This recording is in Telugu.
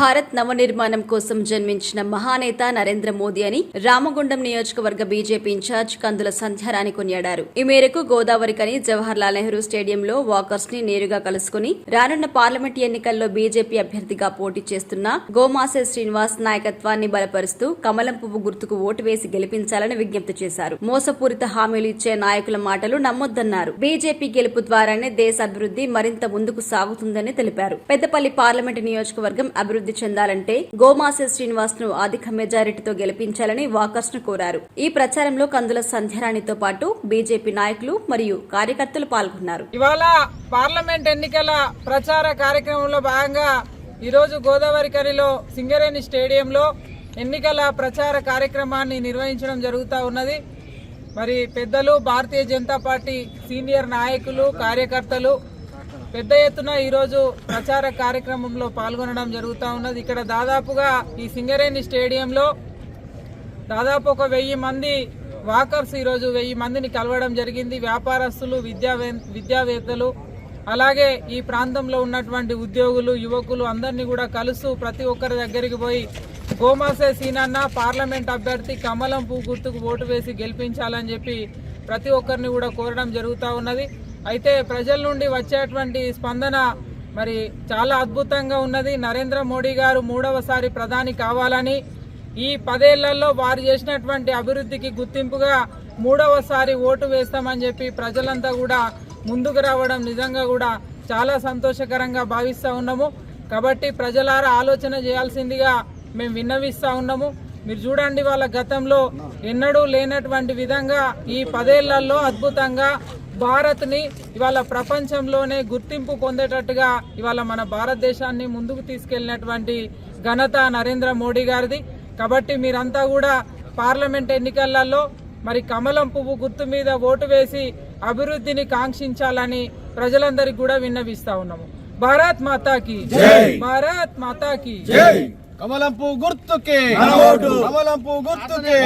భారత్ నవనిర్మాణం కోసం జన్మించిన మహానేత నరేంద్ర మోదీ అని రామగుండం నియోజకవర్గ బీజేపీ ఇన్ఛార్జ్ కందుల సంధ్యారాణి కొనియాడారు. ఈ మేరకు గోదావరికని జవహర్లాల్ నెహ్రూ స్టేడియంలో వాకర్స్ ని నేరుగా కలుసుకుని రానున్న పార్లమెంట్ ఎన్నికల్లో బీజేపీ అభ్యర్థిగా పోటీ చేస్తున్న గోమాసే శ్రీనివాస్ నాయకత్వాన్ని బలపరుస్తూ కమలం పువ్వు గుర్తుకు ఓటు వేసి గెలిపించాలని విజ్ఞప్తి చేశారు. మోసపూరిత హామీలు ఇచ్చే నాయకుల మాటలు నమ్మొద్దన్నారు. బీజేపీ గెలుపు ద్వారానే దేశ అభివృద్ధి మరింత ముందుకు సాగుతుందని తెలిపారు. పెద్దపల్లి పార్లమెంటు నియోజకవర్గం అభివృద్ధి చెందాలంటే గోమాసే శ్రీనివాస్ ను అధిక మెజారిటీతో గెలిపించాలని వాకర్స్ ను కోరారు. ఈ ప్రచారంలో కందుల సంధ్యారాణితో పాటు బీజేపీ నాయకులు మరియు కార్యకర్తలు పాల్గొన్నారు. ఇవాళ పార్లమెంట్ ఎన్నికల ప్రచార కార్యక్రమంలో భాగంగా ఈరోజు గోదావరికనిలో సింగరేణి స్టేడియంలో ఎన్నికల ప్రచార కార్యక్రమాన్ని నిర్వహించడం జరుగుతూ ఉన్నది. మరి పెద్దలు, భారతీయ జనతా పార్టీ సీనియర్ నాయకులు, కార్యకర్తలు పెద్ద ఎత్తున ఈరోజు ప్రచార కార్యక్రమంలో పాల్గొనడం జరుగుతూ ఉన్నది. ఇక్కడ దాదాపుగా ఈ సింగరేణి స్టేడియంలో దాదాపు ఒక 1000 మంది వాకర్స్ ఈరోజు 1000 మందిని కలవడం జరిగింది. వ్యాపారస్తులు, విద్యావేత్తలు, అలాగే ఈ ప్రాంతంలో ఉన్నటువంటి ఉద్యోగులు, యువకులు అందరినీ కూడా కలుస్తూ ప్రతి ఒక్కరి దగ్గరికి పోయి గోమాసే సీనన్న పార్లమెంట్ అభ్యర్థి కమలం పువ్వు గుర్తుకు ఓటు వేసి గెలిపించాలని చెప్పి ప్రతి ఒక్కరిని కూడా కోరడం జరుగుతూ ఉన్నది. అయితే ప్రజల నుండి వచ్చేటువంటి స్పందన మరి చాలా అద్భుతంగా ఉన్నది. నరేంద్ర మోడీ గారు 3వసారి ప్రధాని కావాలని, ఈ 10 ఏళ్లలో వారు చేసినటువంటి అభివృద్ధికి గుర్తింపుగా 3వసారి ఓటు వేస్తామని చెప్పి ప్రజలంతా కూడా ముందుకు రావడం నిజంగా కూడా చాలా సంతోషకరంగా భావిస్తూ ఉన్నాము. కాబట్టి ప్రజలారా ఆలోచన చేయాల్సిందిగా మేము విన్నవిస్తూ ఉన్నాము. మీరు చూడండి, వాళ్ళ గతంలో ఎన్నడూ లేనటువంటి విధంగా ఈ 10 ఏళ్లలో అద్భుతంగా భారత్ని ఇవాళ ప్రపంచంలోనే గుర్తింపు పొందేటట్టుగా ఇవాళ మన భారతదేశాన్ని ముందుకు తీసుకెళ్లినటువంటి ఘనత నరేంద్ర మోడీ గారిది. కాబట్టి మీరంతా కూడా పార్లమెంట్ ఎన్నికలలో మరి కమలం పువ్వు గుర్తు మీద ఓటు వేసి అభివృద్ధిని కాంక్షించాలని ప్రజలందరికీ కూడా విన్నవిస్తా ఉన్నాము. భారత్ మాతాకి జై, భారత్ మాతాకి జై. కమలం పువ్వు గుర్తుకే, కమలం పువ్వు గుర్తుకే.